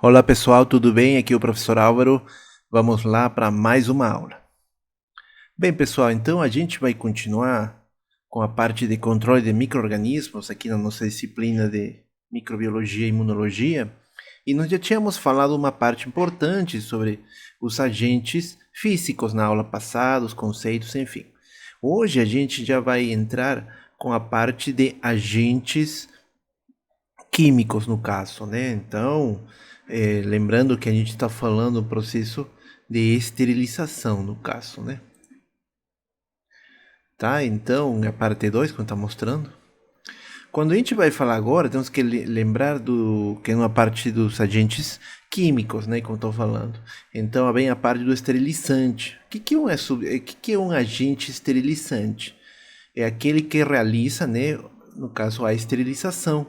Olá pessoal, tudo bem? Aqui é o professor Álvaro. Vamos lá para mais uma aula. Bem pessoal, então a gente vai continuar com a parte de controle de micro-organismos aqui na nossa disciplina de microbiologia e imunologia. E nós já tínhamos falado uma parte importante sobre os agentes físicos na aula passada, os conceitos, enfim. Hoje a gente já vai entrar com a parte de agentes químicos no caso, né? Então, lembrando que a gente está falando do processo de esterilização no caso, né? Tá? Então, a parte 2 quando está mostrando. Quando a gente vai falar agora, temos que lembrar do que é uma parte dos agentes químicos, né? Como estou falando. Então, vem a parte do esterilizante. O que é um agente esterilizante? É aquele que realiza, né? No caso, a esterilização,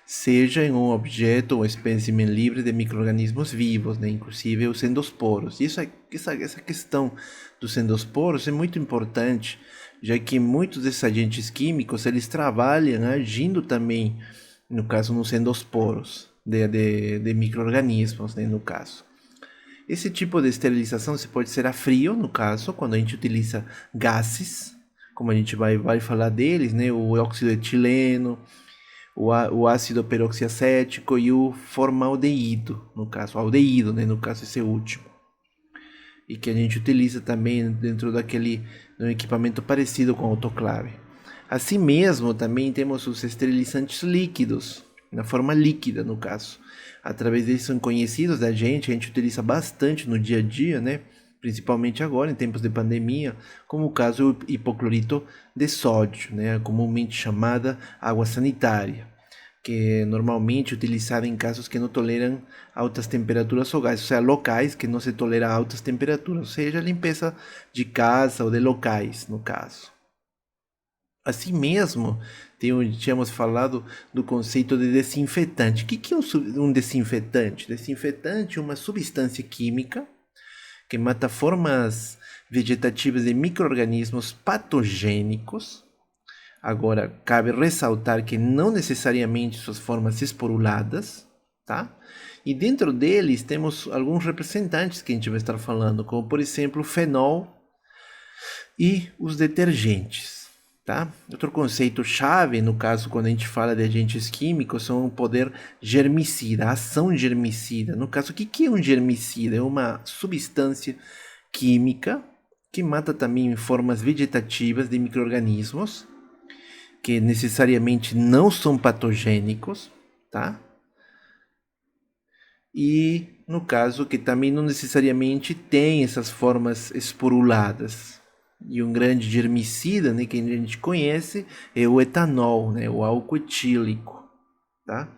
seja em um objeto ou espécimen livre de micro-organismos vivos, né? Inclusive os endosporos. Essa questão dos endosporos é muito importante, já que muitos desses agentes químicos eles trabalham agindo também, no caso, nos endosporos de micro-organismos, né? No caso. Esse tipo de esterilização se pode ser a frio, no caso, quando a gente utiliza gases, como a gente vai falar deles, né? O óxido etileno, o ácido peroxiacético e o formaldeído, no caso, aldeído, né, no caso esse último. E que a gente utiliza também dentro de um equipamento parecido com autoclave. Assim mesmo, também temos os esterilizantes líquidos, na forma líquida, no caso. Através deles são conhecidos da gente, a gente utiliza bastante no dia a dia, né? Principalmente agora, em tempos de pandemia, como o caso do hipoclorito de sódio, né? Comumente chamada água sanitária, que é normalmente utilizada em casos que não toleram altas temperaturas ou gases, ou seja, locais que não se toleram altas temperaturas, ou seja, limpeza de casa ou de locais, no caso. Assim mesmo, tínhamos falado do conceito de desinfetante. O que é um desinfetante? Desinfetante é uma substância química que mata formas vegetativas de micro-organismos patogênicos. Agora, cabe ressaltar que não necessariamente suas formas esporuladas, tá? E dentro deles temos alguns representantes que a gente vai estar falando, como por exemplo o fenol e os detergentes, tá? Outro conceito chave, no caso, quando a gente fala de agentes químicos, são o poder germicida, a ação germicida. No caso, o que é um germicida? É uma substância química que mata também formas vegetativas de micro-organismos, que necessariamente não são patogênicos, tá? E no caso que também não necessariamente tem essas formas esporuladas. E um grande germicida, né, que a gente conhece, é o etanol, né, o álcool etílico, tá?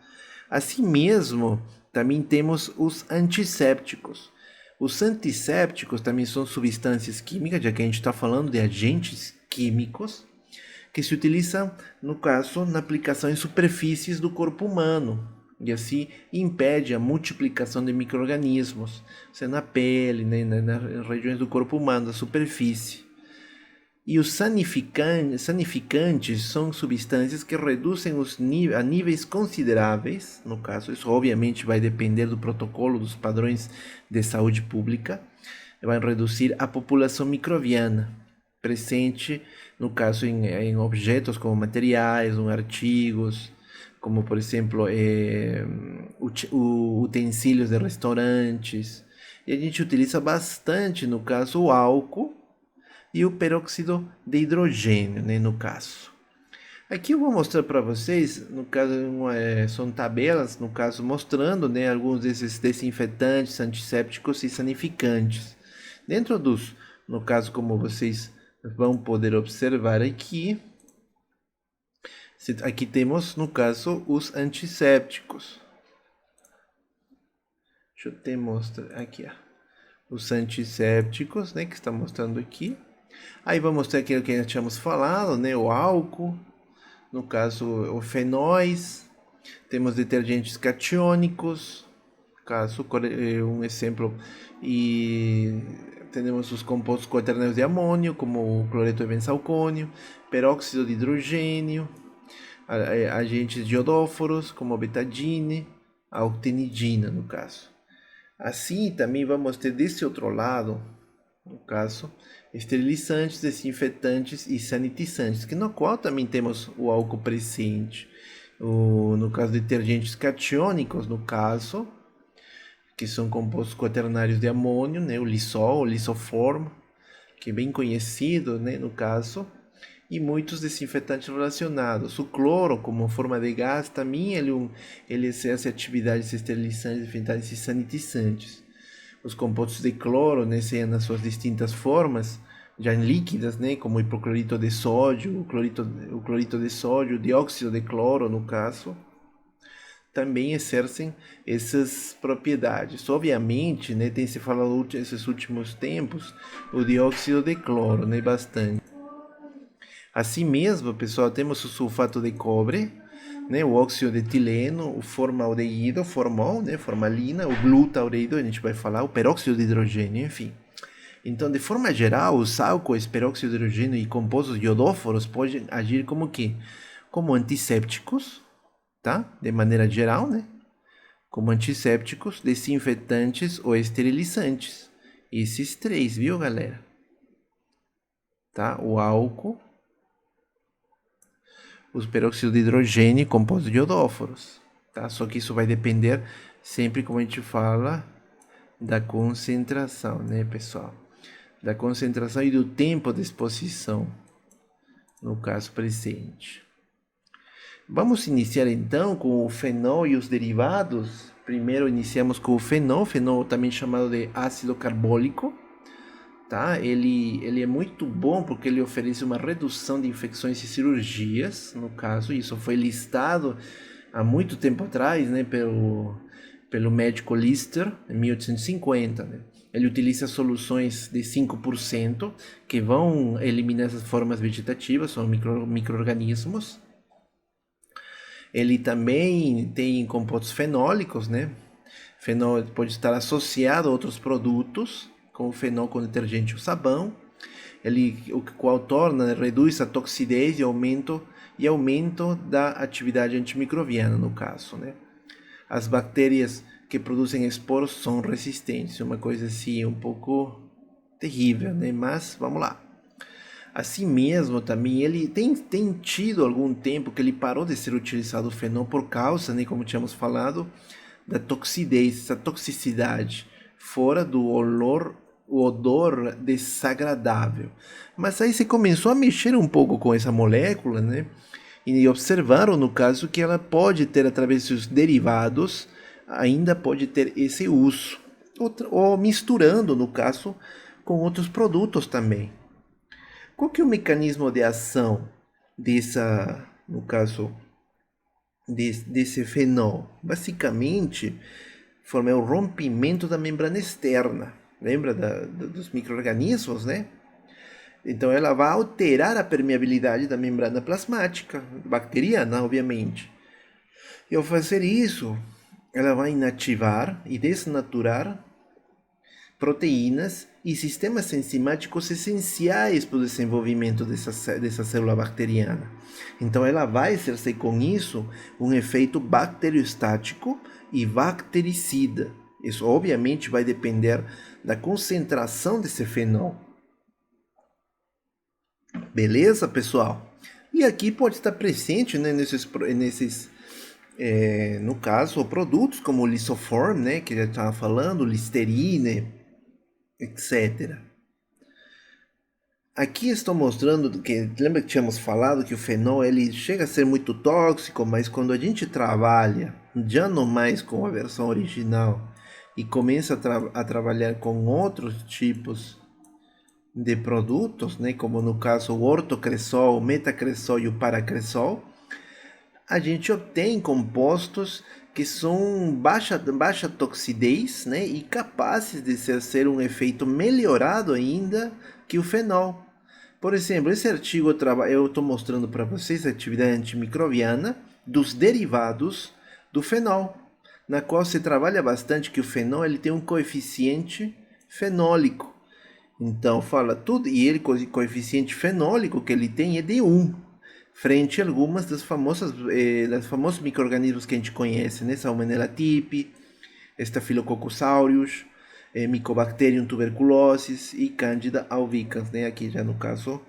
Assim mesmo, também temos os antissépticos. Os antissépticos também são substâncias químicas, já que a gente está falando de agentes químicos, que se utilizam, no caso, na aplicação em superfícies do corpo humano, e assim impede a multiplicação de micro-organismos, seja na pele, né, nas regiões do corpo humano, da superfície. E os sanificantes são substâncias que reduzem a níveis consideráveis, no caso, isso obviamente vai depender do protocolo, dos padrões de saúde pública, vai reduzir a população microbiana presente, no caso, em objetos como materiais, ou artigos, como por exemplo utensílios de restaurantes. E a gente utiliza bastante, no caso, o álcool e o peróxido de hidrogênio, né, no caso. Aqui eu vou mostrar para vocês, no caso, são tabelas, no caso, mostrando, né, alguns desses desinfetantes, antissépticos e sanificantes. Dentro dos, no caso, como vocês vão poder observar aqui, aqui temos, no caso, os antissépticos. Deixa eu te mostrar aqui, ó. Os antissépticos, né, que está mostrando aqui. Aí vai mostrar aquilo que nós tínhamos falado, né, o álcool, no caso, o fenóis. Temos detergentes catiônicos, caso um exemplo, e temos os compostos quaternários de amônio, como o cloreto de benzalcônio, peróxido de hidrogênio, agentes iodóforos, como a betadine, a octenidina, no caso. Assim, também vamos ter desse outro lado, no caso, esterilizantes, desinfetantes e sanitizantes, que no qual também temos o álcool presente. No caso, detergentes catiônicos, no caso, que são compostos quaternários de amônio, né, o Lysol, o Lisoform, que é bem conhecido, né, no caso, e muitos desinfetantes relacionados. O cloro, como forma de gás, também ele exerce atividades esterilizantes, desinfetantes e sanitizantes. Os compostos de cloro, né, sejam nas suas distintas formas, já em líquidas, né, como o hipoclorito de sódio, o clorito de sódio, o dióxido de cloro, no caso, também exercem essas propriedades. Obviamente, né, tem se falado esses últimos tempos o dióxido de cloro, né, bastante. Assim mesmo, pessoal, temos o sulfato de cobre, né, o óxido de etileno, o formaldeído, formol, né, formalina, o glutaurido, a gente vai falar, o peróxido de hidrogênio, enfim. Então, de forma geral, os álcoois, peróxido de hidrogênio e compostos iodóforos podem agir como que? Como antissépticos, tá? De maneira geral, né? Como antissépticos, desinfetantes ou esterilizantes. Esses três, viu, galera? Tá? O álcool, os peróxidos de hidrogênio e compostos iodóforos, tá? Só que isso vai depender sempre, como a gente fala, da concentração, né, pessoal? Da concentração e do tempo de exposição, no caso presente. Vamos iniciar então com o fenol e os derivados. Primeiro iniciamos com o fenol também chamado de ácido carbólico, tá? Ele é muito bom porque ele oferece uma redução de infecções e cirurgias, no caso, isso foi listado há muito tempo atrás, né, pelo médico Lister, em 1850, né? Ele utiliza soluções de 5% que vão eliminar essas formas vegetativas, são micro-organismos. Ele também tem compostos fenólicos, né? Fenol pode estar associado a outros produtos, como fenol com detergente ou sabão. O qual reduz a toxidez e aumento da atividade antimicrobiana, no caso, né? As bactérias que produzem esporos são resistentes, uma coisa assim um pouco terrível, né? Mas vamos lá. Assim mesmo, também ele tem tido algum tempo que ele parou de ser utilizado o fenol por causa, né, como tínhamos falado, da toxidez, essa toxicidade, fora do o odor desagradável. Mas aí se começou a mexer um pouco com essa molécula, né? E observaram, no caso, que ela pode ter, através dos derivados, ainda pode ter esse uso. Ou misturando, no caso, com outros produtos também. Qual que é o mecanismo de ação no caso, desse fenol? Basicamente, forma o rompimento da membrana externa. Lembra dos micro-organismos, né? Então ela vai alterar a permeabilidade da membrana plasmática, bacteriana, obviamente. E ao fazer isso, ela vai inativar e desnaturar proteínas e sistemas enzimáticos essenciais para o desenvolvimento dessa célula bacteriana. Então ela vai exercer com isso um efeito bacteriostático e bactericida. Isso obviamente vai depender da concentração desse fenol. Beleza, pessoal? E aqui pode estar presente, né, no caso, produtos como o Lisoform, né, que já estava falando, Listerine, etc. Aqui estou mostrando que, lembra que tínhamos falado que o fenol ele chega a ser muito tóxico, mas quando a gente trabalha já não mais com a versão original e começa a trabalhar com outros tipos de produtos, né, como no caso o ortocresol, o metacresol e o paracresol, a gente obtém compostos que são baixa toxidez, né, e capazes de ser um efeito melhorado ainda que o fenol. Por exemplo, esse artigo eu estou mostrando para vocês a atividade antimicrobiana dos derivados do fenol, na qual se trabalha bastante que o fenol ele tem um coeficiente fenólico. Então fala tudo, e ele, o coeficiente fenólico que ele tem é de 1. frente a algumas das famosos micro-organismos que a gente conhece, né? Salmonella typhi, Staphylococcus aureus, Mycobacterium tuberculosis e Candida albicans, né? Aqui já no caso,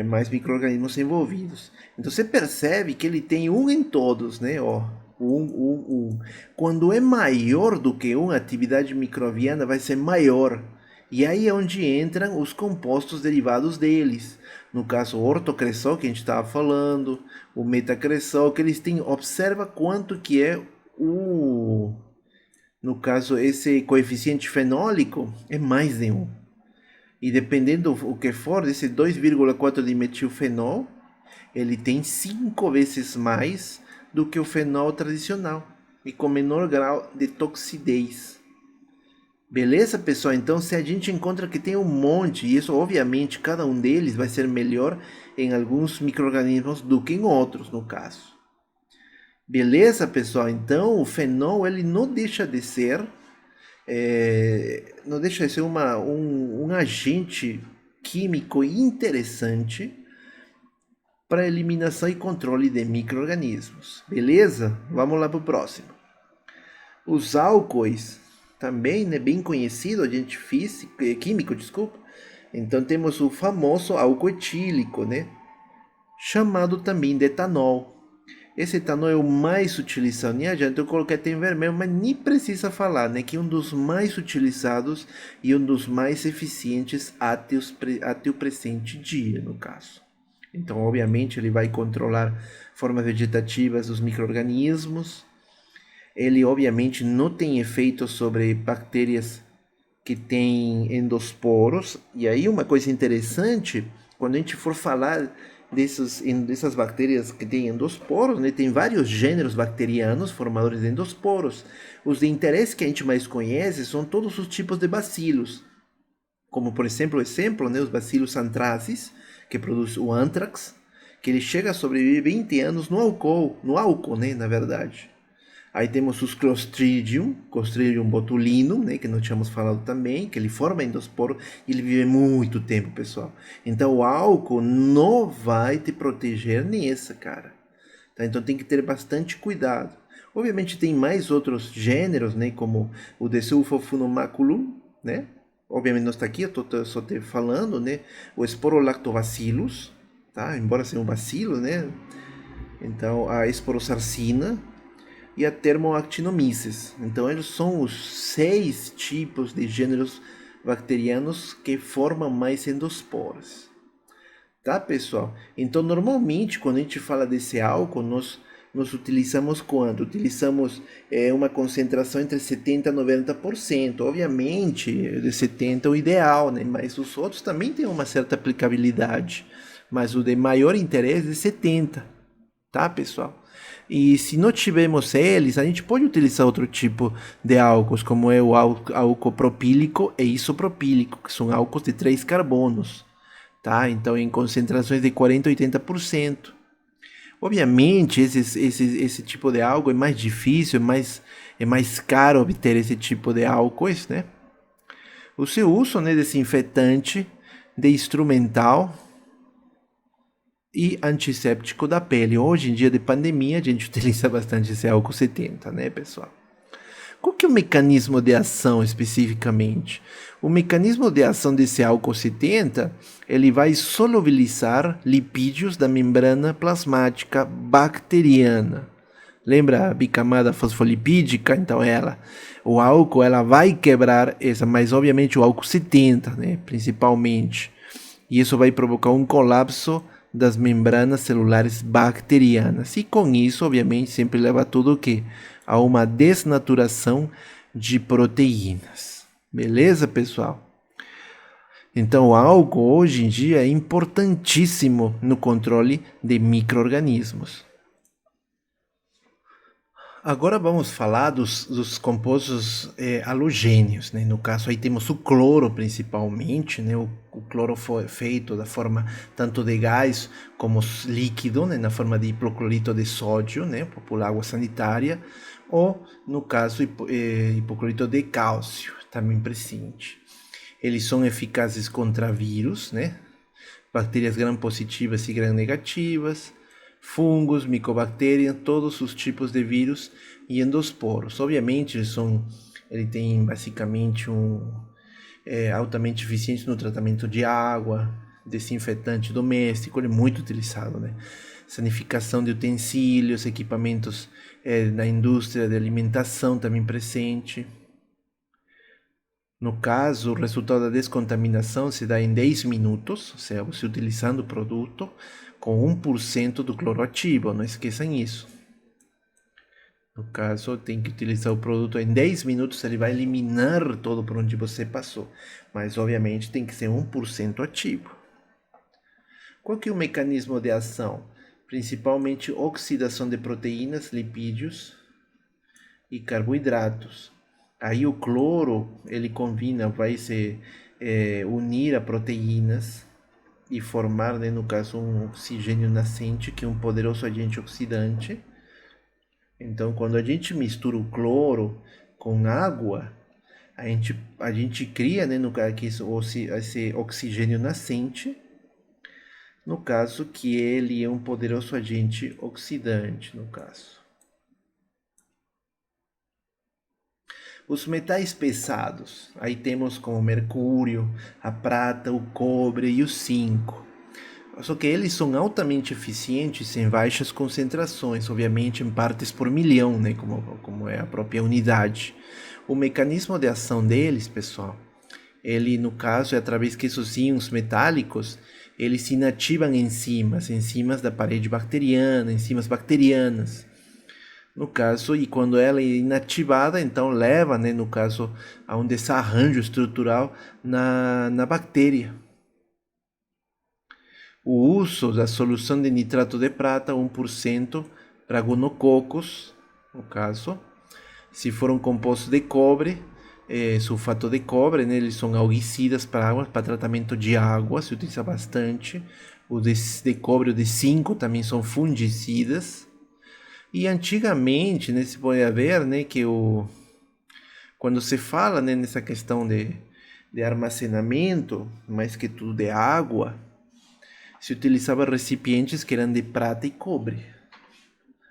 mais micro-organismos envolvidos. Então você percebe que ele tem um em todos, né? Ó, um. Quando é maior do que um, a atividade microbiana vai ser maior. E aí é onde entram os compostos derivados deles. No caso, o ortocresol, que a gente estava falando, o metacresol, que eles têm. Observa quanto que é o. No caso, esse coeficiente fenólico é mais de um. E dependendo o que for, esse 2,4 de metilfenol, ele tem 5 vezes mais do que o fenol tradicional e com menor grau de toxidez. Beleza, pessoal? Então, se a gente encontra que tem um monte, e isso obviamente cada um deles vai ser melhor em alguns micro-organismos do que em outros, no caso. Beleza, pessoal? Então, o fenol ele não deixa de ser não deixa de ser um agente químico interessante para eliminação e controle de micro-organismos. Beleza? Vamos lá para o próximo. Os álcoois, também né, bem conhecido, agente químico, desculpa. Então temos o famoso álcool etílico, né? Chamado também de etanol. Esse etanol é o mais utilizado. Nem adianta eu colocar até em vermelho, mas nem precisa falar, né? Que é um dos mais utilizados e um dos mais eficientes até o presente dia, no caso. Então, obviamente, ele vai controlar formas vegetativas dos micro-organismos. Ele, obviamente, não tem efeito sobre bactérias que têm endosporos. E aí, uma coisa interessante, quando a gente for falar dessas bactérias que têm endosporos, né? Tem vários gêneros bacterianos formadores de endosporos. Os de interesse que a gente mais conhece são todos os tipos de bacilos, como por exemplo, né? Os bacilos anthracis, que produz o anthrax, que ele chega a sobreviver 20 anos no álcool, né? Na verdade. Aí temos os Clostridium botulinum, né, que nós tínhamos falado também, que ele forma endosporo e ele vive muito tempo, pessoal. Então o álcool não vai te proteger nessa, cara. Tá? Então tem que ter bastante cuidado. Obviamente tem mais outros gêneros, né, como o Desulfofunomaculum, né? Obviamente não está aqui, eu estou só te falando, né? O Sporolactobacillus, tá? Embora seja um bacilo, né? Então a Esporosarcina, e a Thermoactinomyces. Então, eles são os 6 tipos de gêneros bacterianos que formam mais endosporas. Tá, pessoal? Então, normalmente, quando a gente fala desse álcool, nós utilizamos quanto? Utilizamos uma concentração entre 70% e 90%. Obviamente, de 70% é o ideal, né? Mas os outros também têm uma certa aplicabilidade. Mas o de maior interesse é 70%. Tá, pessoal? E se não tivermos eles, a gente pode utilizar outro tipo de álcools, como é o álcool propílico e isopropílico, que são álcools de 3 carbonos, tá? Então, em concentrações de 40% a 80%. Obviamente, esse tipo de álcool é mais difícil, é mais caro obter esse tipo de álcoois, né? O seu uso, né, desinfetante, de instrumental e antisséptico da pele. Hoje em dia de pandemia, a gente utiliza bastante esse álcool 70, né, pessoal? Qual que é o mecanismo de ação especificamente? O mecanismo de ação desse álcool 70, ele vai solubilizar lipídios da membrana plasmática bacteriana. Lembra a bicamada fosfolipídica? Então o álcool ela vai quebrar essa, mas obviamente o álcool 70, né, principalmente. E isso vai provocar um colapso das membranas celulares bacterianas. E com isso, obviamente, sempre leva tudo o quê? A uma desnaturação de proteínas. Beleza, pessoal? Então, o álcool hoje em dia é importantíssimo no controle de micro-organismos. Agora vamos falar dos compostos halogênios, né? No caso aí temos o cloro principalmente, né? O cloro foi feito da forma tanto de gás como líquido, né? Na forma de hipoclorito de sódio, né? Popular água sanitária, ou no caso hipoclorito de cálcio, também presente. Eles são eficazes contra vírus, né? bactérias gram-positivas e gram-negativas, fungos, micobactérias, todos os tipos de vírus e endosporos. Obviamente, ele tem basicamente altamente eficiente no tratamento de água, desinfetante doméstico, ele é muito utilizado, né? Sanificação de utensílios, equipamentos da indústria de alimentação também presente. No caso, o resultado da descontaminação se dá em 10 minutos, ou seja, você utilizando o produto com 1% do cloro ativo, não esqueçam isso. No caso, tem que utilizar o produto em 10 minutos, ele vai eliminar todo por onde você passou. Mas, obviamente, tem que ser 1% ativo. Qual que é o mecanismo de ação? Principalmente oxidação de proteínas, lipídios e carboidratos. Aí o cloro, ele combina, vai se unir a proteínas e formar, né, no caso, um oxigênio nascente, que é um poderoso agente oxidante. Então, quando a gente mistura o cloro com água, a gente cria, né, no caso, esse oxigênio nascente, no caso que ele é um poderoso agente oxidante, no caso. Os metais pesados, aí temos como o mercúrio, a prata, o cobre e o zinco. Só que eles são altamente eficientes em baixas concentrações, obviamente em partes por milhão, né, como é a própria unidade. O mecanismo de ação deles, pessoal, ele no caso é através que esses íons metálicos, eles inativam enzimas da parede bacteriana, enzimas bacterianas. No caso, e quando ela é inativada, então leva, né, no caso, a um desarranjo estrutural na bactéria. O uso da solução de nitrato de prata, 1% para gonococos, no caso. Se for um composto de cobre, sulfato de cobre, né, eles são algicidas para água, para tratamento de água, se utiliza bastante. O de cobre, o de zinco também são fungicidas. E antigamente, né, se pode ver, né, que quando se fala, né, nessa questão de armazenamento, mais que tudo de água, se utilizava recipientes que eram de prata e cobre.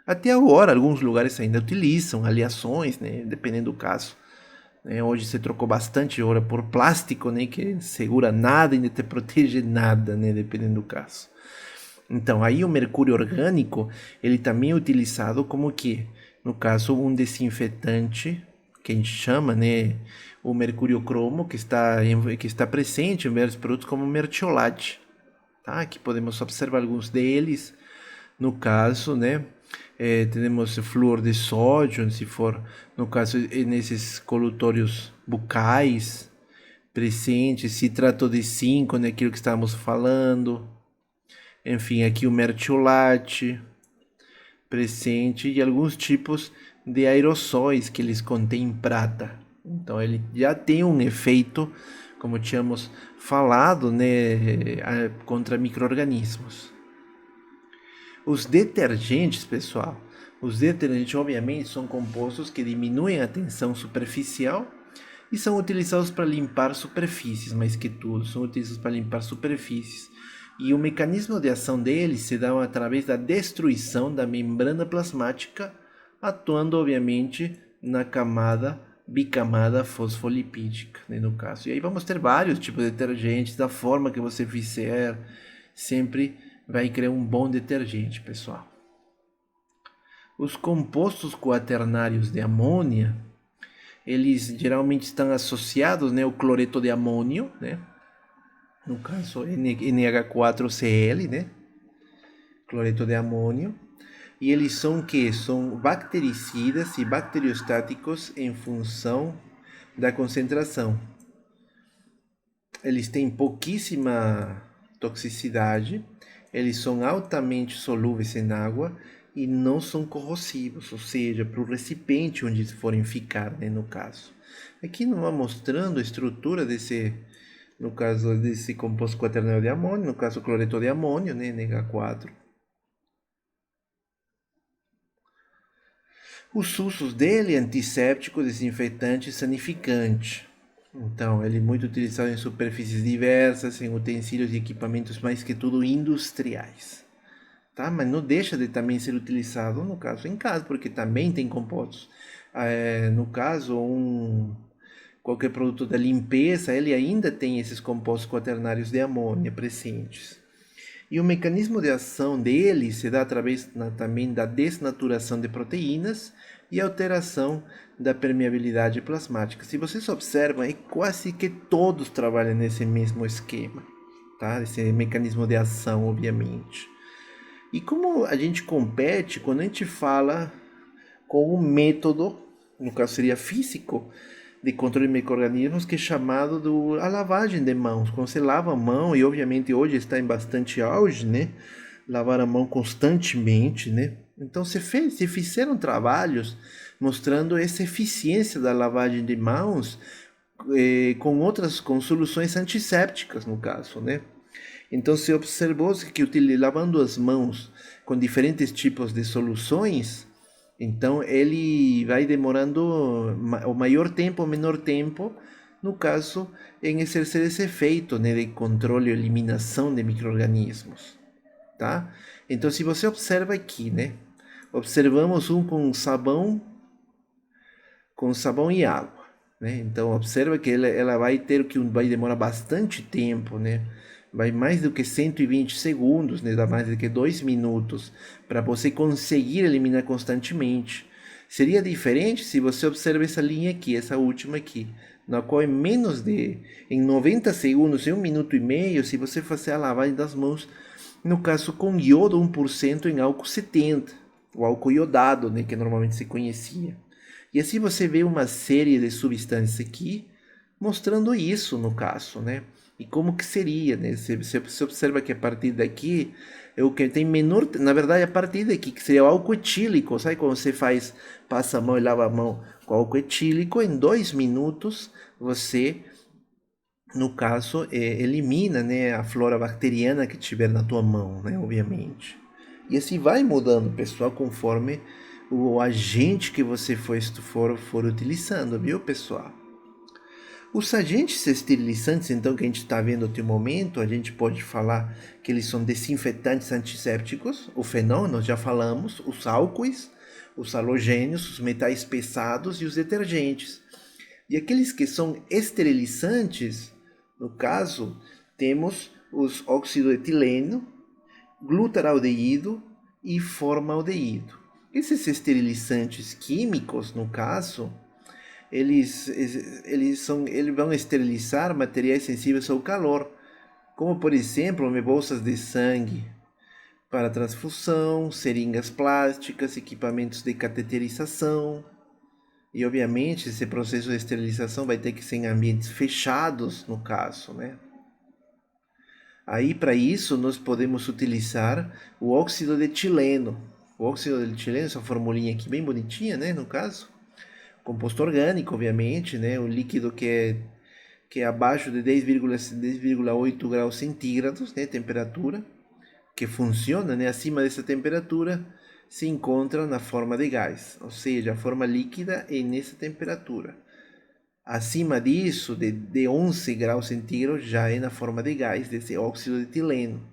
Até agora, alguns lugares ainda utilizam aleações, né, dependendo do caso. Hoje se trocou bastante agora por plástico, né, que segura nada e não te protege nada, né, dependendo do caso. Então, aí o mercúrio orgânico, ele também é utilizado como que, no caso, um desinfetante, que a gente chama, né, o mercúrio cromo, que está presente em vários produtos como mertiolate, tá? Aqui podemos observar alguns deles, no caso, né, temos flúor de sódio, se for, no caso, nesses colutórios bucais, presente, citrato de zinco, né, aquilo que estávamos falando. Enfim, aqui o mertiolate presente e alguns tipos de aerossóis que eles contêm prata. Então ele já tem um efeito, como tínhamos falado, né, contra micro-organismos. Os detergentes, pessoal, os detergentes obviamente são compostos que diminuem a tensão superficial e são utilizados para limpar superfícies, mais que tudo, são utilizados para limpar superfícies. E o mecanismo de ação deles se dá através da destruição da membrana plasmática, atuando obviamente na camada bicamada fosfolipídica, né, no caso. E aí vamos ter vários tipos de detergentes, da forma que você fizer, sempre vai criar um bom detergente, pessoal. Os compostos quaternários de amônia, eles geralmente estão associados, né, ao cloreto de amônio, né? No caso NH4Cl, né? Cloreto de amônio. E eles são o quê? São bactericidas e bacteriostáticos em função da concentração. Eles têm pouquíssima toxicidade, eles são altamente solúveis em água e não são corrosivos, ou seja, para o recipiente onde forem ficar, né, no caso. Aqui não vai mostrando a estrutura no caso desse composto quaternário de amônio, no caso cloreto de amônio, né, NH4. Os usos dele: antisséptico, desinfetante e sanificante. Então, ele é muito utilizado em superfícies diversas, em utensílios e equipamentos mais que tudo industriais. Tá? Mas não deixa de também ser utilizado, no caso, em casa, porque também tem compostos. No caso, qualquer produto da limpeza, ele ainda tem esses compostos quaternários de amônia presentes. E o mecanismo de ação dele se dá através também da desnaturação de proteínas e alteração da permeabilidade plasmática. Se vocês observam, é quase que todos trabalham nesse mesmo esquema, tá? Esse mecanismo de ação, obviamente. E como a gente compete quando a gente fala com um método, no caso seria físico, de controle de micro-organismos, que é chamado a lavagem de mãos. Quando você lava a mão, e obviamente hoje está em bastante auge, né? Lavar a mão constantemente, né? Então se fizeram trabalhos mostrando essa eficiência da lavagem de mãos com soluções antissépticas, no caso, né? Então se observou que lavando as mãos com diferentes tipos de soluções, então ele vai demorando o maior tempo ou menor tempo, no caso, em exercer esse efeito, né, de controle e eliminação de micro-organismos, tá? Então se você observa aqui, né, observamos com sabão e água, né? Então observa que ela vai demorar bastante tempo, né? Vai mais do que 120 segundos, né? Dá mais do que 2 minutos para você conseguir eliminar constantemente. Seria diferente se você observa essa linha aqui, essa última aqui, na qual em 90 segundos, em 1 minuto e meio, se você fazer a lavagem das mãos, no caso com iodo 1% em álcool 70, o álcool iodado, né, que normalmente se conhecia. E assim você vê uma série de substâncias aqui mostrando isso no caso, né? E como que seria, né? Você observa que a partir daqui é o que tem menor, na verdade a partir daqui que seria o álcool etílico, sabe quando você passa a mão e lava a mão com álcool etílico, em 2 minutos você, no caso, elimina, né, a flora bacteriana que tiver na tua mão, né, obviamente. E assim vai mudando, pessoal, conforme o agente que você for utilizando, viu, pessoal? Os agentes esterilizantes, então, que a gente está vendo até o momento, a gente pode falar que eles são desinfetantes antissépticos, o fenol, nós já falamos, os álcoois, os halogênios, os metais pesados e os detergentes. E aqueles que são esterilizantes, no caso, temos os óxido etileno, glutaraldeído e formaldeído. Esses esterilizantes químicos, no caso, eles vão esterilizar materiais sensíveis ao calor, como por exemplo bolsas de sangue para transfusão, seringas plásticas, equipamentos de cateterização. E obviamente esse processo de esterilização vai ter que ser em ambientes fechados, no caso, né? Aí para isso nós podemos utilizar o óxido de etileno. O óxido de etileno, essa formulinha aqui bem bonitinha, né, no caso. Composto orgânico, obviamente, né? Um líquido que é abaixo de 10,8 graus centígrados, né? Temperatura, que funciona, né? Acima dessa temperatura se encontra na forma de gás, ou seja, a forma líquida é nessa temperatura. Acima disso, de 11 graus centígrados, já é na forma de gás, desse óxido de etileno.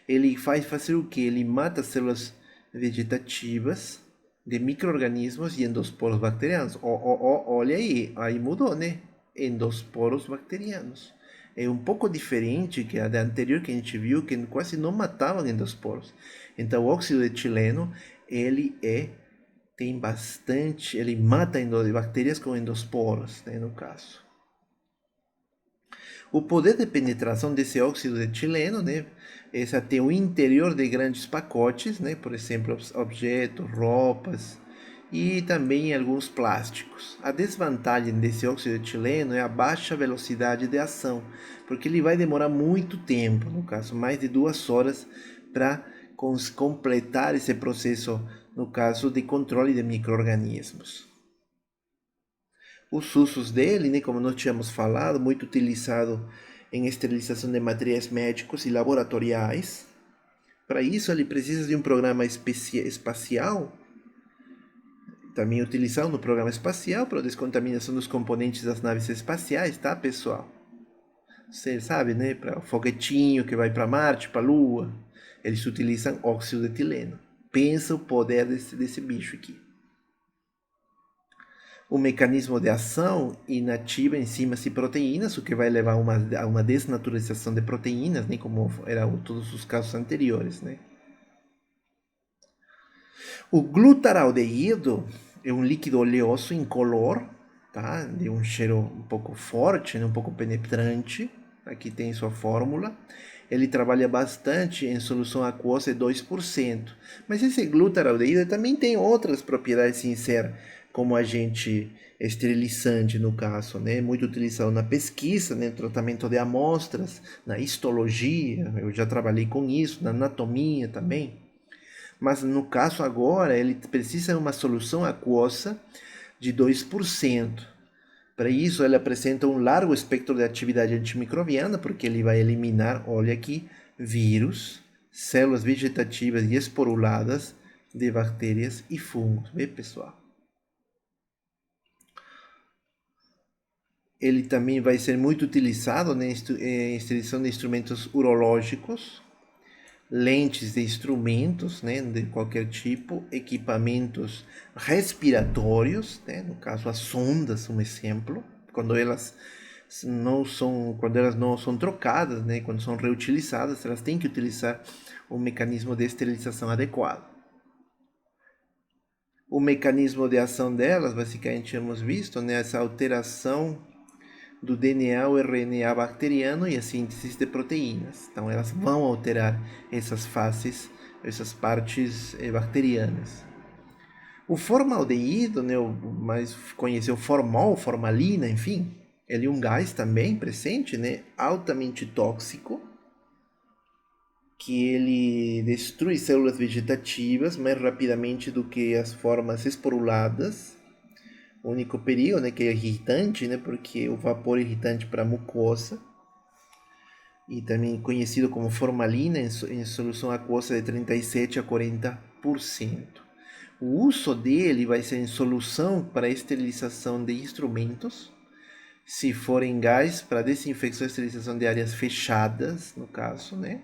Ele faz fazer o que? Ele mata células vegetativas de micro-organismos e endosporos bacterianos. Olha aí mudou, né? Endosporos bacterianos. É um pouco diferente que a da anterior que a gente viu, que quase não matavam endosporos. Então, o óxido de etileno, ele mata bactérias com endosporos, né, no caso. O poder de penetração desse óxido de etileno, né, é até o interior de grandes pacotes, né, por exemplo, objetos, roupas e também alguns plásticos. A desvantagem desse óxido de etileno é a baixa velocidade de ação, porque ele vai demorar muito tempo, no caso, mais de 2 horas, para completar esse processo, no caso de controle de micro-organismos. Os usos dele, né, como nós tínhamos falado, muito utilizado em esterilização de materiais médicos e laboratoriais. Para isso, ele precisa de um programa espacial também utilizado no programa espacial para a descontaminação dos componentes das naves espaciais, tá, pessoal? Você sabe, né? Para o foguetinho que vai para Marte, para a Lua, eles utilizam óxido de etileno. Pensa o poder desse bicho aqui. O mecanismo de ação inativa enzimas e proteínas, o que vai levar a uma desnaturalização de proteínas, né? Como eram todos os casos anteriores, né? O glutaraldeído é um líquido oleoso incolor, tá? De um cheiro um pouco forte, né? Um pouco penetrante. Aqui tem sua fórmula. Ele trabalha bastante em solução aquosa de 2%. Mas esse glutaraldeído também tem outras propriedades sem ser como agente esterilizante, no caso, né? Muito utilizado na pesquisa, né? No tratamento de amostras, na histologia, eu já trabalhei com isso, na anatomia também. Mas no caso agora, ele precisa de uma solução aquosa de 2%. Para isso, ele apresenta um largo espectro de atividade antimicrobiana, porque ele vai eliminar, olha aqui, vírus, células vegetativas e esporuladas de bactérias e fungos. Vê, pessoal? Ele também vai ser muito utilizado em extensão de instrumentos urológicos, lentes de instrumentos, né, de qualquer tipo, equipamentos respiratórios, né, no caso as sondas, um exemplo, quando elas não são trocadas, né, quando são reutilizadas, elas têm que utilizar um mecanismo de esterilização adequado. O mecanismo de ação delas, basicamente, temos visto, né, essa alteração do DNA ou RNA bacteriano e a síntese de proteínas. Então, elas vão alterar essas fases, essas partes bacterianas. O formaldeído, né, o mais conhecido formol, formalina, enfim, ele é um gás também presente, né, altamente tóxico, que ele destrui células vegetativas mais rapidamente do que as formas esporuladas. O único perigo, né, que é irritante, né, porque o vapor é irritante para a mucosa, e também conhecido como formalina em solução aquosa de 37 a 40%. O uso dele vai ser em solução para esterilização de instrumentos, se for em gás para desinfecção e esterilização de áreas fechadas, no caso, né?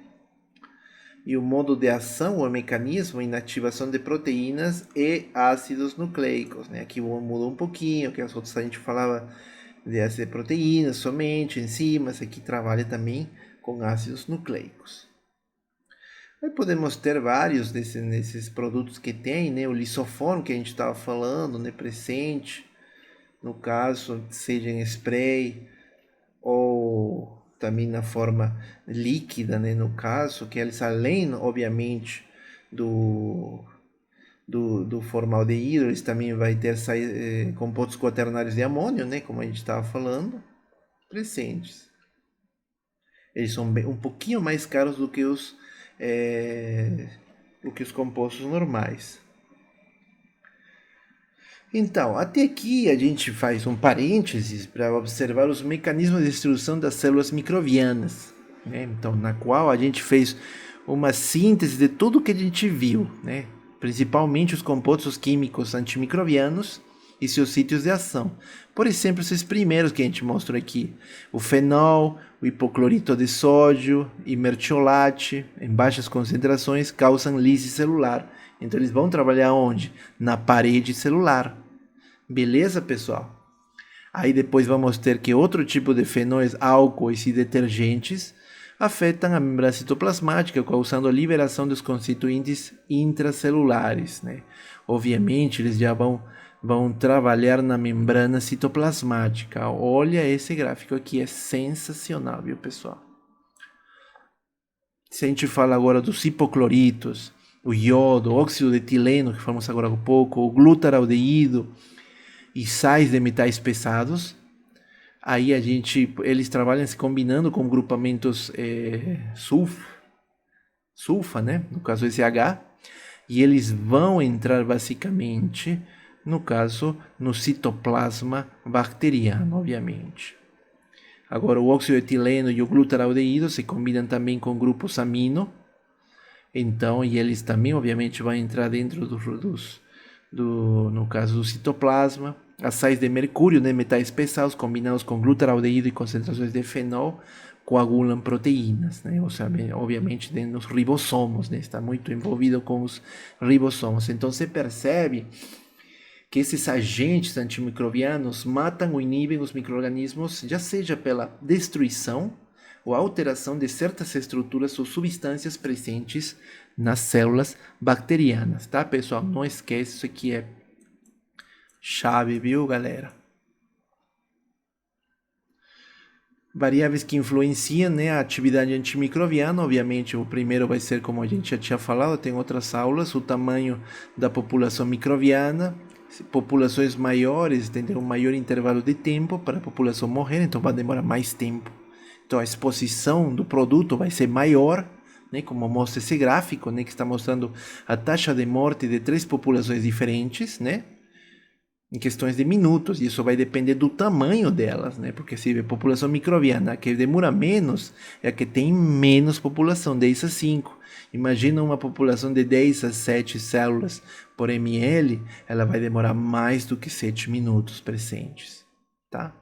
E o modo de ação, o mecanismo, inativação de proteínas e ácidos nucleicos, né? Aqui mudou um pouquinho, que as outras a gente falava de proteínas somente, enzimas, aqui trabalha também com ácidos nucleicos. Aí podemos ter vários desses produtos que tem, né? O lisoform que a gente estava falando, né? Presente, no caso, seja em spray ou também na forma líquida, né? No caso, que eles além, obviamente, do formaldeído, eles também vai ter compostos quaternários de amônio, né? Como a gente estava falando, presentes. Eles são um pouquinho mais caros do que os compostos normais. Então, até aqui a gente faz um parênteses para observar os mecanismos de destruição das células microbianas, né? Então, na qual a gente fez uma síntese de tudo o que a gente viu, né? Principalmente os compostos químicos antimicrobianos e seus sítios de ação. Por exemplo, esses primeiros que a gente mostrou aqui, o fenol, o hipoclorito de sódio e mertiolate, em baixas concentrações, causam lise celular. Então eles vão trabalhar onde? Na parede celular. Beleza, pessoal? Aí depois vamos ter que outro tipo de fenóis, álcoois e detergentes afetam a membrana citoplasmática, causando a liberação dos constituintes intracelulares, né? Obviamente, eles já vão trabalhar na membrana citoplasmática. Olha esse gráfico aqui, é sensacional, viu, pessoal? Se a gente fala agora dos hipocloritos, o iodo, o óxido de etileno, que falamos agora há pouco, o glutaraldeído e sais de metais pesados, aí eles trabalham se combinando com grupamentos sulfa, né? No caso SH, e eles vão entrar basicamente, no caso, no citoplasma bacteriano, obviamente. Agora, o óxido de etileno e o glutaraldeído se combinam também com grupos amino, então, e eles também, obviamente, vão entrar dentro no caso do citoplasma. As sais de mercúrio, né, metais pesados combinados com glutaraldeído e concentrações de fenol coagulam proteínas, né? Ou seja, obviamente nos ribossomos, né? Está muito envolvido com os ribossomos. Então você percebe que esses agentes antimicrobianos matam ou inibem os micro-organismos, já seja pela destruição ou alteração de certas estruturas ou substâncias presentes nas células bacterianas, tá, pessoal? Não esquece, isso aqui é chave, viu, galera? Variáveis que influenciam, né, a atividade antimicrobiana, obviamente o primeiro vai ser, como a gente já tinha falado, tem outras aulas, o tamanho da população microbiana. Populações maiores têm um maior intervalo de tempo para a população morrer, então vai demorar mais tempo. Então a exposição do produto vai ser maior, né, como mostra esse gráfico, né, que está mostrando a taxa de morte de 3 populações diferentes, né, em questões de minutos, e isso vai depender do tamanho delas, né? Porque se a população microbiana que demora menos, é a que tem menos população, 10 a 5. Imagina uma população de 10 a 7 células por ml, ela vai demorar mais do que 7 minutos presentes, tá?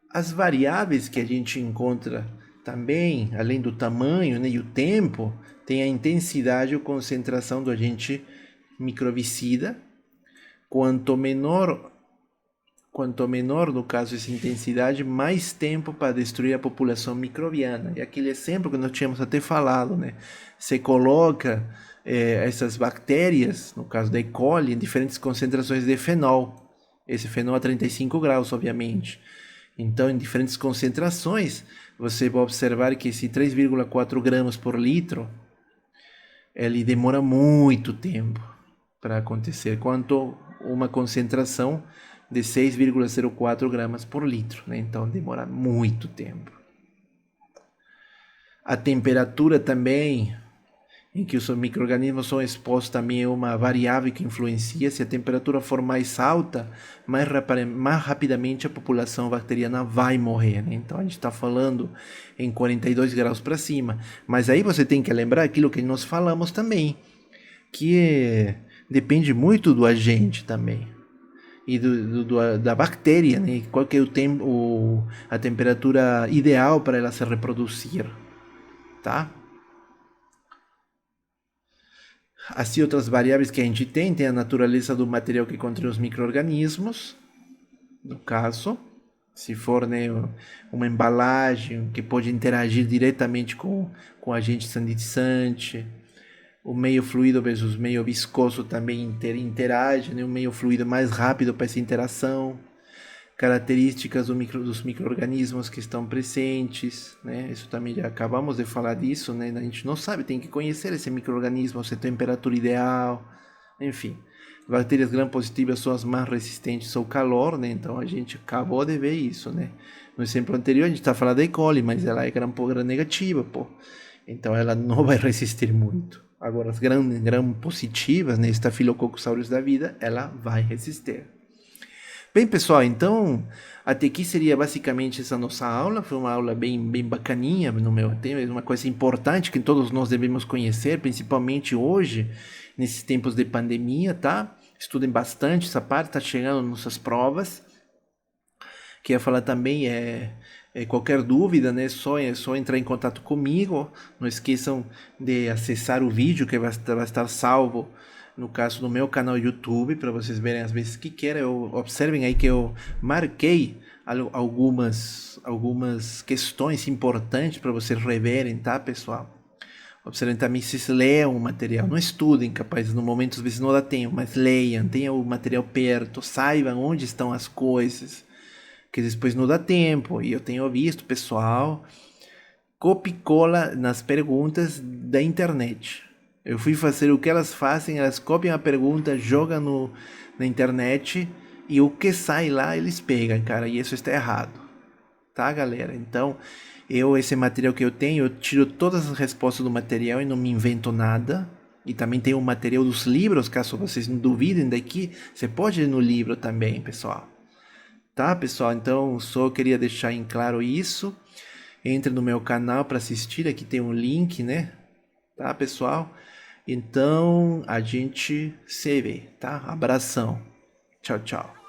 As variáveis que a gente encontra também, além do tamanho, né, e o tempo, tem a intensidade ou concentração do agente microbicida. Quanto menor, no caso, essa intensidade, mais tempo para destruir a população microbiana. E aquele exemplo que nós tínhamos até falado, né? Você coloca essas bactérias, no caso da E. coli, em diferentes concentrações de fenol. Esse fenol a 35 graus, obviamente. Então, em diferentes concentrações, você vai observar que esse 3,4 gramas por litro, ele demora muito tempo para acontecer, quanto uma concentração de 6,04 gramas por litro, né? Então demora muito tempo. A temperatura também, em que os micro-organismos são expostos, também é uma variável que influencia. Se a temperatura for mais alta, mais rapidamente a população bacteriana vai morrer, né? Então a gente está falando em 42 graus para cima. Mas aí você tem que lembrar aquilo que nós falamos também, que depende muito do agente também e da bactéria, né? Qual que é a temperatura ideal para ela se reproduzir, tá? Assim, outras variáveis que a gente tem a natureza do material que contém os micro-organismos, no caso, se for, né, uma embalagem que pode interagir diretamente com o agente sanitizante. O meio fluido versus meio viscoso também interage, né? O meio fluido mais rápido para essa interação, características dos micro-organismos que estão presentes, né? Isso também já acabamos de falar disso, né? A gente não sabe, tem que conhecer esse micro-organismo, a temperatura ideal, enfim. Bactérias gram-positivas são as mais resistentes ao calor, né? Então a gente acabou de ver isso, né? No exemplo anterior a gente está falando da E. coli, mas ela é gram-negativa, pô. Então ela não vai resistir muito. Agora, as gram-positivas, né, Staphylococcus aureus da vida, ela vai resistir. Bem, pessoal, então, até aqui seria basicamente essa nossa aula. Foi uma aula bem bacaninha, no meu tema, uma coisa importante que todos nós devemos conhecer, principalmente hoje, nesses tempos de pandemia, tá? Estudem bastante essa parte, tá chegando nossas provas. Queria falar também, qualquer dúvida, né, só entrar em contato comigo. Não esqueçam de acessar o vídeo que vai estar salvo, no caso, no meu canal YouTube, para vocês verem as vezes que querem. Observem aí que eu marquei algumas questões importantes para vocês reverem, tá, pessoal? Observem também se leiam o material. Não estudem, capaz, no momento às vezes não dá tempo, mas leiam, tenham o material perto, saibam onde estão as coisas, que depois não dá tempo. E eu tenho visto pessoal copia e cola nas perguntas da internet. Eu fui fazer o que elas fazem, elas copiam a pergunta, jogam na internet e o que sai lá eles pegam, cara, e isso está errado, tá, galera? Então, esse material que eu tenho, eu tiro todas as respostas do material e não me invento nada. E também tem o material dos livros, caso vocês não duvidem daqui, você pode ir no livro também, pessoal. Tá, pessoal? Então, só queria deixar em claro isso. Entre no meu canal para assistir, aqui tem um link, né? Tá, pessoal? Então, a gente se vê, tá? Abração. Tchau, tchau.